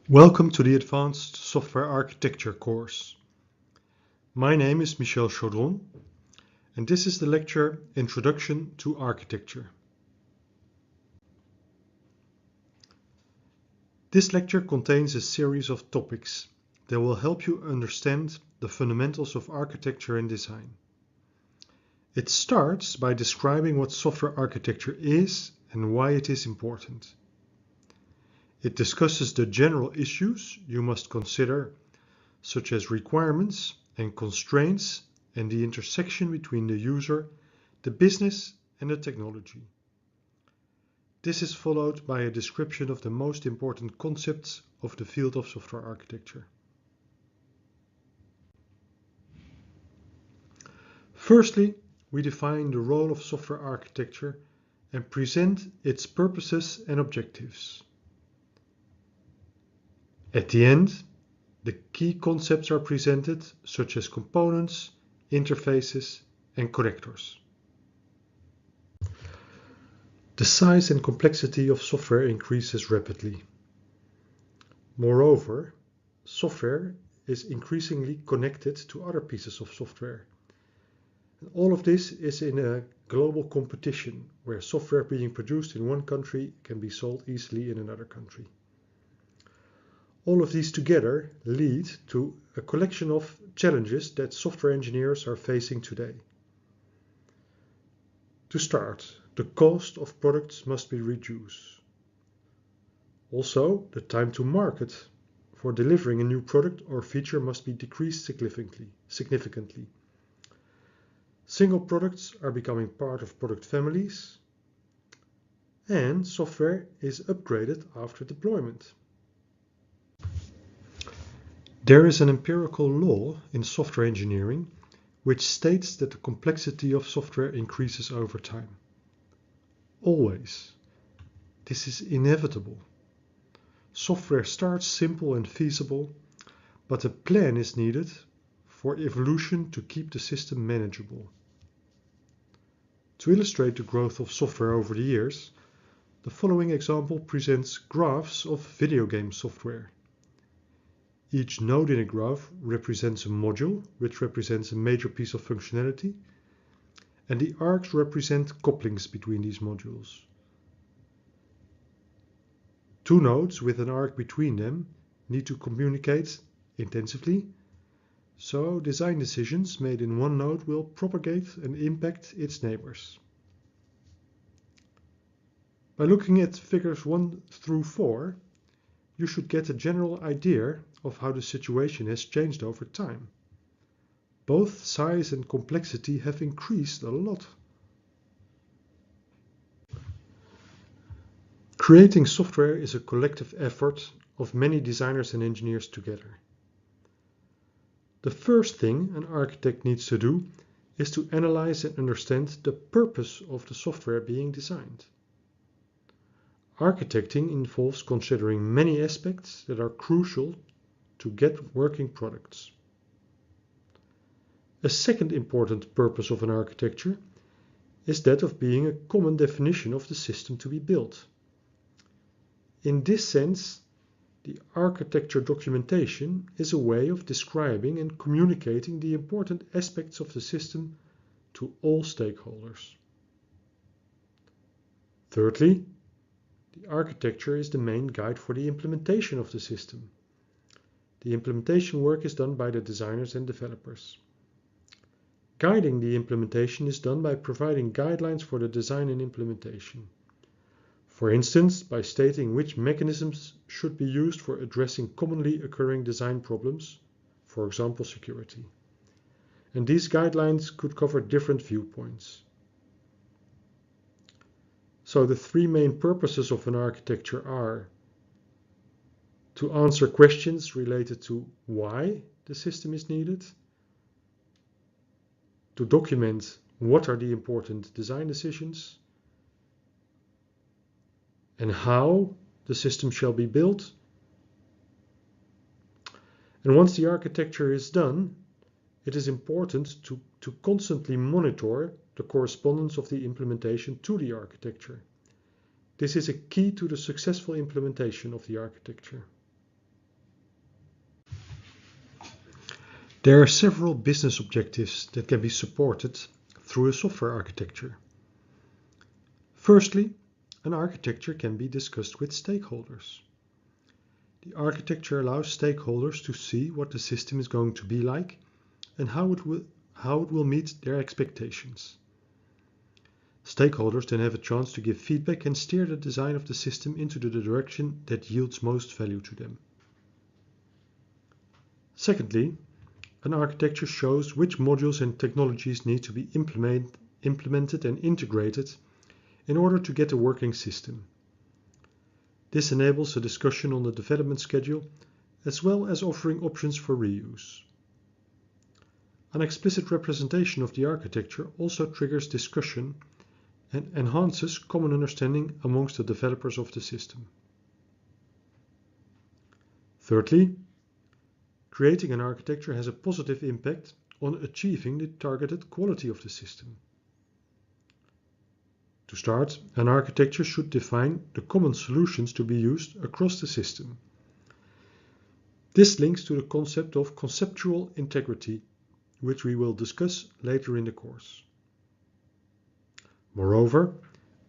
Welcome to the Advanced Software Architecture course. My name is Michel Chaudron, and this is the lecture Introduction to Architecture. This lecture contains a series of topics that will help you understand the fundamentals of architecture and design. It starts by describing what software architecture is and why it is important. It discusses the general issues you must consider, such as requirements and constraints and the intersection between the user, the business, and the technology. This is followed by a description of the most important concepts of the field of software architecture. Firstly, we define the role of software architecture and present its purposes and objectives. At the end, the key concepts are presented, such as components, interfaces, and connectors. The size and complexity of software increases rapidly. Moreover, software is increasingly connected to other pieces of software. All of this is in a global competition where software being produced in one country can be sold easily in another country. All of these together lead to a collection of challenges that software engineers are facing today. To start, the cost of products must be reduced. Also, the time to market for delivering a new product or feature must be decreased significantly. Single products are becoming part of product families, and software is upgraded after deployment. There is an empirical law in software engineering which states that the complexity of software increases over time. Always. This is inevitable. Software starts simple and feasible, but a plan is needed for evolution to keep the system manageable. To illustrate the growth of software over the years, the following example presents graphs of video game software. Each node in a graph represents a module, which represents a major piece of functionality, and the arcs represent couplings between these modules. Two nodes with an arc between them need to communicate intensively, so design decisions made in one node will propagate and impact its neighbors. By looking at figures 1 through 4, you should get a general idea of how the situation has changed over time. Both size and complexity have increased a lot. Creating software is a collective effort of many designers and engineers together. The first thing an architect needs to do is to analyze and understand the purpose of the software being designed. Architecting involves considering many aspects that are crucial to get working products. A second important purpose of an architecture is that of being a common definition of the system to be built. In this sense, the architecture documentation is a way of describing and communicating the important aspects of the system to all stakeholders. Thirdly, the architecture is the main guide for the implementation of the system. The implementation work is done by the designers and developers. Guiding the implementation is done by providing guidelines for the design and implementation. For instance, by stating which mechanisms should be used for addressing commonly occurring design problems, for example, security. And these guidelines could cover different viewpoints. So the three main purposes of an architecture are to answer questions related to why the system is needed, to document what are the important design decisions, and how the system shall be built. And once the architecture is done, it is important to constantly monitor the correspondence of the implementation to the architecture. This is a key to the successful implementation of the architecture. There are several business objectives that can be supported through a software architecture. Firstly, an architecture can be discussed with stakeholders. The architecture allows stakeholders to see what the system is going to be like and how it will meet their expectations. Stakeholders then have a chance to give feedback and steer the design of the system into the direction that yields most value to them. Secondly, an architecture shows which modules and technologies need to be implemented and integrated in order to get a working system. This enables a discussion on the development schedule as well as offering options for reuse. An explicit representation of the architecture also triggers discussion and enhances common understanding amongst the developers of the system. Thirdly, creating an architecture has a positive impact on achieving the targeted quality of the system. To start, an architecture should define the common solutions to be used across the system. This links to the concept of conceptual integrity, which we will discuss later in the course. Moreover,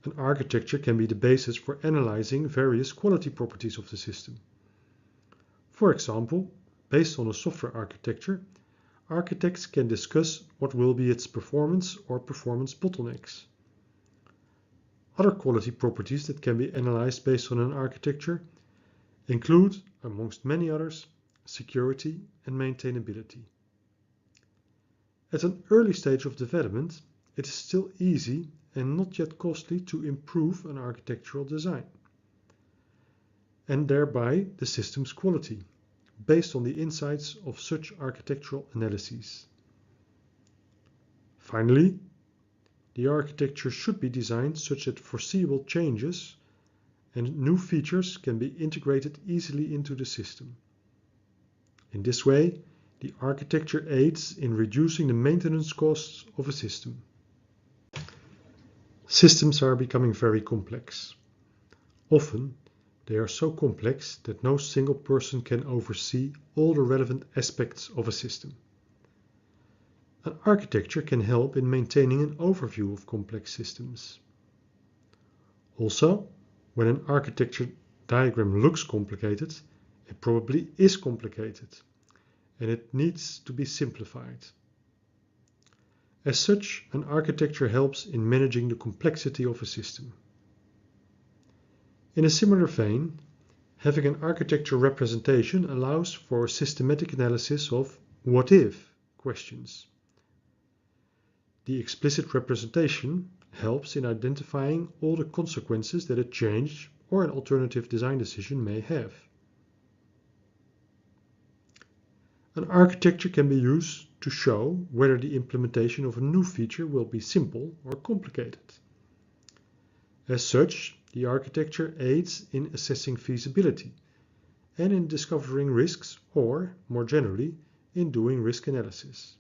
an architecture can be the basis for analyzing various quality properties of the system. For example, based on a software architecture, architects can discuss what will be its performance or performance bottlenecks. Other quality properties that can be analyzed based on an architecture include, amongst many others, security and maintainability. At an early stage of development, it is still easy and not yet costly to improve an architectural design, and thereby the system's quality, based on the insights of such architectural analyses. Finally, the architecture should be designed such that foreseeable changes and new features can be integrated easily into the system. In this way, the architecture aids in reducing the maintenance costs of a system. Systems are becoming very complex. Often, they are so complex that no single person can oversee all the relevant aspects of a system. An architecture can help in maintaining an overview of complex systems. Also, when an architecture diagram looks complicated, it probably is complicated, and it needs to be simplified. As such, an architecture helps in managing the complexity of a system. In a similar vein, having an architecture representation allows for a systematic analysis of what-if questions. The explicit representation helps in identifying all the consequences that a change or an alternative design decision may have. An architecture can be used to show whether the implementation of a new feature will be simple or complicated. As such, the architecture aids in assessing feasibility and in discovering risks or, more generally, in doing risk analysis.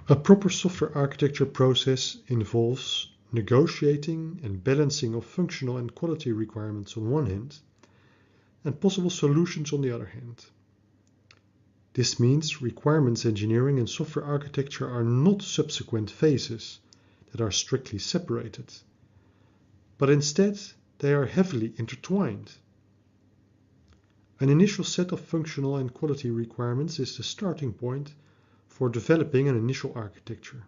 A proper software architecture process involves negotiating and balancing of functional and quality requirements on one hand, and possible solutions on the other hand. This means requirements engineering and software architecture are not subsequent phases that are strictly separated, but instead they are heavily intertwined. An initial set of functional and quality requirements is the starting point for developing an initial architecture.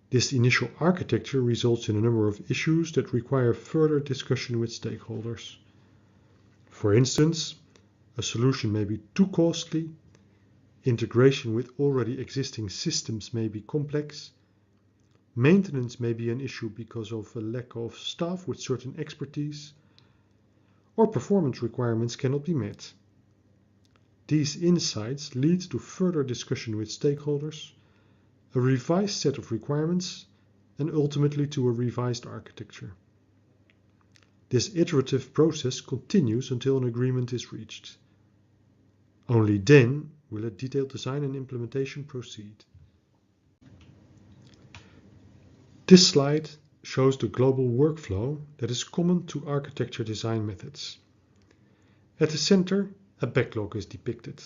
This initial architecture results in a number of issues that require further discussion with stakeholders. For instance, a solution may be too costly, integration with already existing systems may be complex, maintenance may be an issue because of a lack of staff with certain expertise, or performance requirements cannot be met. These insights lead to further discussion with stakeholders, a revised set of requirements, and ultimately to a revised architecture. This iterative process continues until an agreement is reached. Only then will a detailed design and implementation proceed. This slide shows the global workflow that is common to architecture design methods. At the center, a backlog is depicted,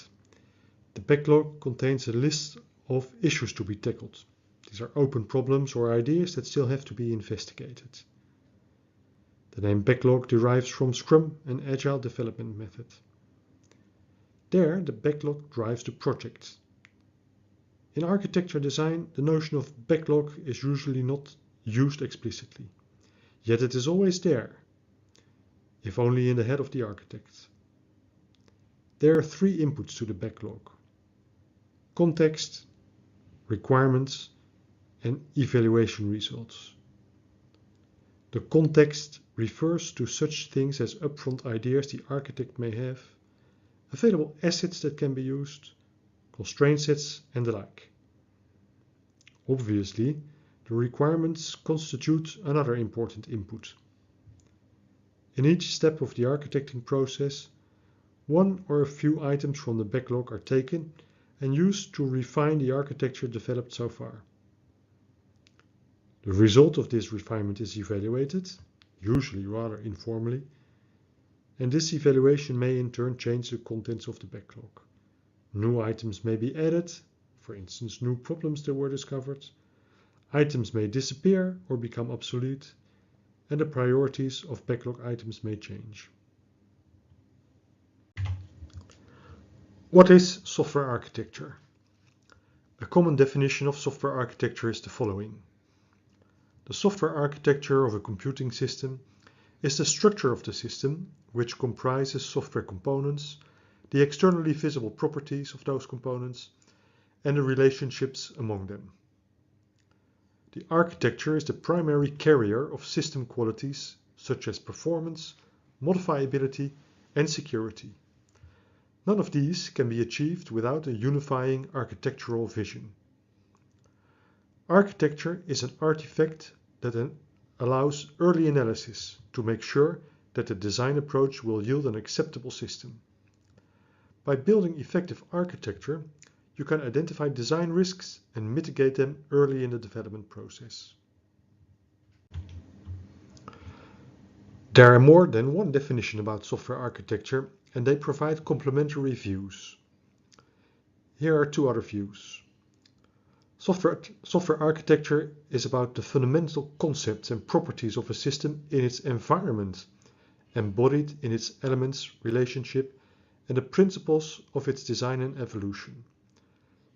The backlog contains a list of issues to be tackled. These are open problems or ideas that still have to be investigated. The name backlog derives from Scrum, an agile development method. There, the backlog drives the project. In architecture design, the notion of backlog is usually not used explicitly, yet it is always there, if only in the head of the architect. There are three inputs to the backlog: context, requirements, and evaluation results. The context refers to such things as upfront ideas the architect may have, available assets that can be used, constraint sets, and the like. Obviously, the requirements constitute another important input. In each step of the architecting process, one or a few items from the backlog are taken and used to refine the architecture developed so far. The result of this refinement is evaluated, usually rather informally, and this evaluation may in turn change the contents of the backlog. New items may be added, for instance new problems that were discovered, items may disappear or become obsolete, and the priorities of backlog items may change. What is software architecture? A common definition of software architecture is the following. The software architecture of a computing system is the structure of the system which comprises software components, the externally visible properties of those components, and the relationships among them. The architecture is the primary carrier of system qualities such as performance, modifiability, and security. None of these can be achieved without a unifying architectural vision. Architecture is an artifact that allows early analysis to make sure that the design approach will yield an acceptable system. By building effective architecture, you can identify design risks and mitigate them early in the development process. There are more than one definition about software architecture, and they provide complementary views. Here are two other views. Software architecture is about the fundamental concepts and properties of a system in its environment, embodied in its elements, relationship, and the principles of its design and evolution.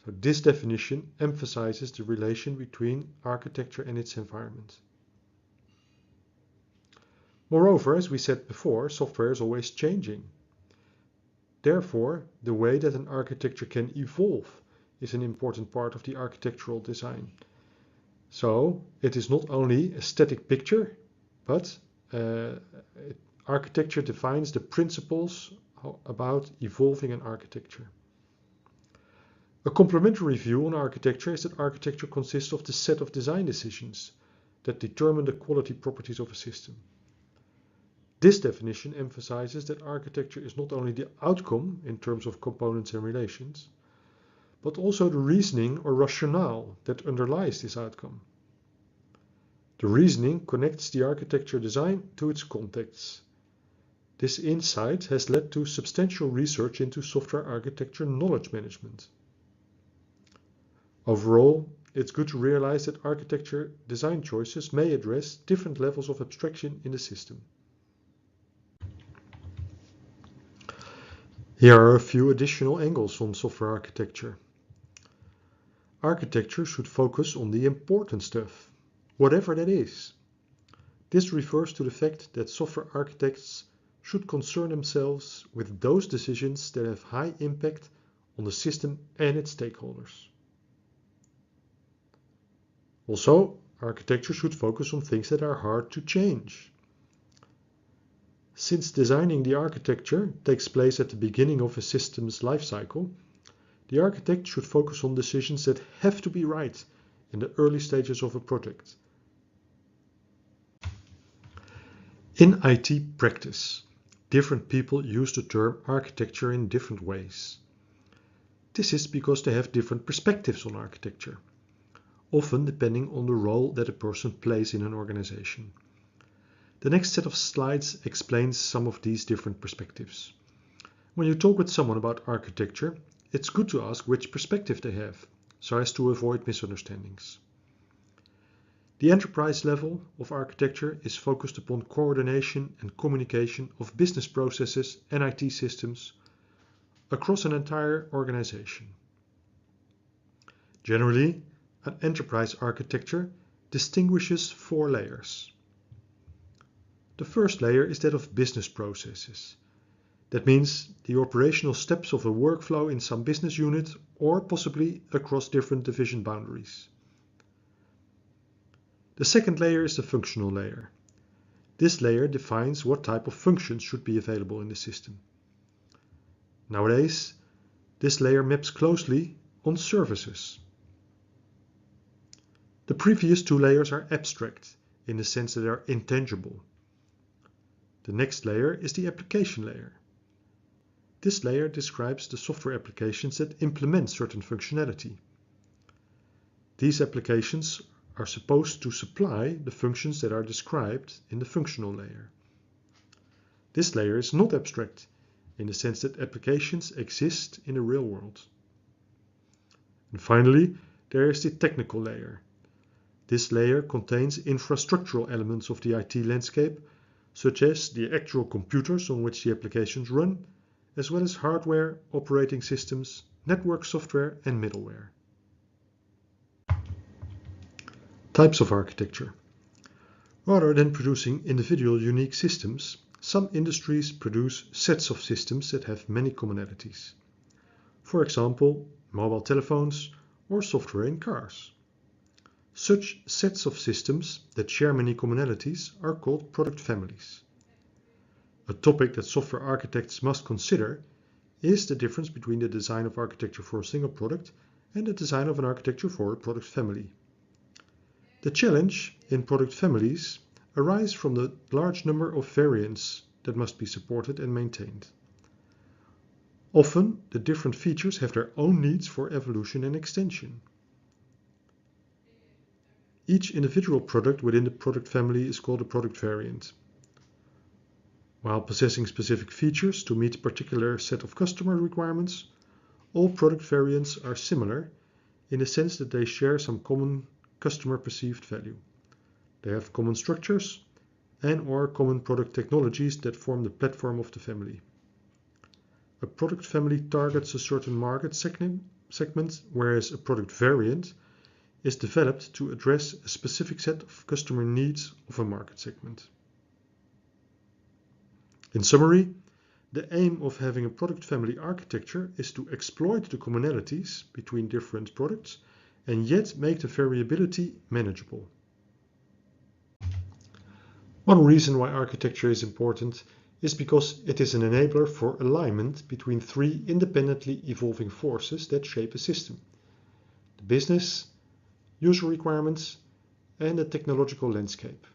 So this definition emphasizes the relation between architecture and its environment. Moreover, as we said before, software is always changing. Therefore, the way that an architecture can evolve is an important part of the architectural design. So it is not only a static picture, but architecture defines the principles about evolving an architecture. A complementary view on architecture is that architecture consists of the set of design decisions that determine the quality properties of a system. This definition emphasizes that architecture is not only the outcome in terms of components and relations, but also the reasoning or rationale that underlies this outcome. The reasoning connects the architecture design to its contexts. This insight has led to substantial research into software architecture knowledge management. Overall, it's good to realize that architecture design choices may address different levels of abstraction in the system. Here are a few additional angles on software architecture. Architecture should focus on the important stuff, whatever that is. This refers to the fact that software architects should concern themselves with those decisions that have high impact on the system and its stakeholders. Also, architecture should focus on things that are hard to change. Since designing the architecture takes place at the beginning of a system's life cycle, the architect should focus on decisions that have to be right in the early stages of a project. In IT practice, different people use the term architecture in different ways. This is because they have different perspectives on architecture, often depending on the role that a person plays in an organization. The next set of slides explains some of these different perspectives. When you talk with someone about architecture, it's good to ask which perspective they have, so as to avoid misunderstandings. The enterprise level of architecture is focused upon coordination and communication of business processes and IT systems across an entire organization. Generally, an enterprise architecture distinguishes 4 layers. The first layer is that of business processes. That means the operational steps of a workflow in some business unit or possibly across different division boundaries. The second layer is the functional layer. This layer defines what type of functions should be available in the system. Nowadays, this layer maps closely on services. The previous 2 layers are abstract, in the sense that they are intangible. The next layer is the application layer. This layer describes the software applications that implement certain functionality. These applications are supposed to supply the functions that are described in the functional layer. This layer is not abstract, in the sense that applications exist in the real world. And finally, there is the technical layer. This layer contains infrastructural elements of the IT landscape, such as the actual computers on which the applications run, as well as hardware, operating systems, network software and middleware. Types of architecture. Rather than producing individual unique systems, some industries produce sets of systems that have many commonalities. For example, mobile telephones or software in cars. Such sets of systems that share many commonalities are called product families. A topic that software architects must consider is the difference between the design of architecture for a single product and the design of an architecture for a product family. The challenge in product families arises from the large number of variants that must be supported and maintained. Often, the different features have their own needs for evolution and extension. Each individual product within the product family is called a product variant. While possessing specific features to meet a particular set of customer requirements, all product variants are similar in the sense that they share some common customer perceived value. They have common structures and/or common product technologies that form the platform of the family. A product family targets a certain market segment, whereas a product variant is developed to address a specific set of customer needs of a market segment. In summary, the aim of having a product family architecture is to exploit the commonalities between different products and yet make the variability manageable. One reason why architecture is important is because it is an enabler for alignment between 3 independently evolving forces that shape a system: the business, user requirements, and the technological landscape.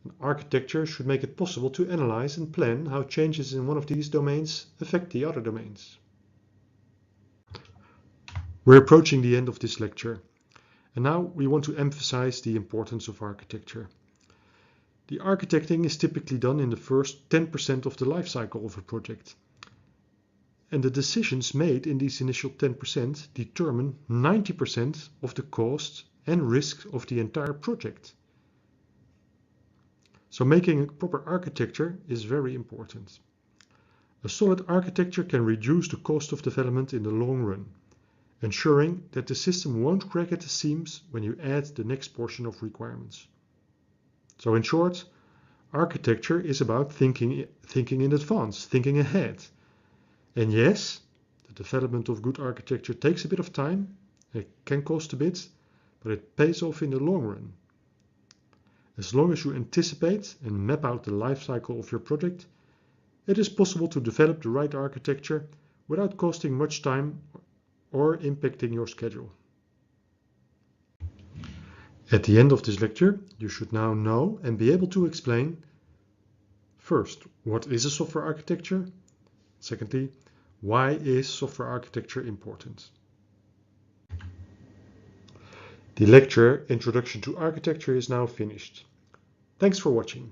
An architecture should make it possible to analyze and plan how changes in one of these domains affect the other domains. We're approaching the end of this lecture, and now we want to emphasize the importance of architecture. The architecting is typically done in the first 10% of the life cycle of a project, and the decisions made in these initial 10% determine 90% of the cost and risk of the entire project. So making a proper architecture is very important. A solid architecture can reduce the cost of development in the long run, ensuring that the system won't crack at the seams when you add the next portion of requirements. So in short, architecture is about thinking in advance, thinking ahead. And yes, the development of good architecture takes a bit of time, it can cost a bit, but it pays off in the long run. As long as you anticipate and map out the life cycle of your project, it is possible to develop the right architecture without costing much time or impacting your schedule. At the end of this lecture, you should now know and be able to explain: first, what is a software architecture? Secondly, why is software architecture important? The lecture Introduction to Architecture is now finished. Thanks for watching.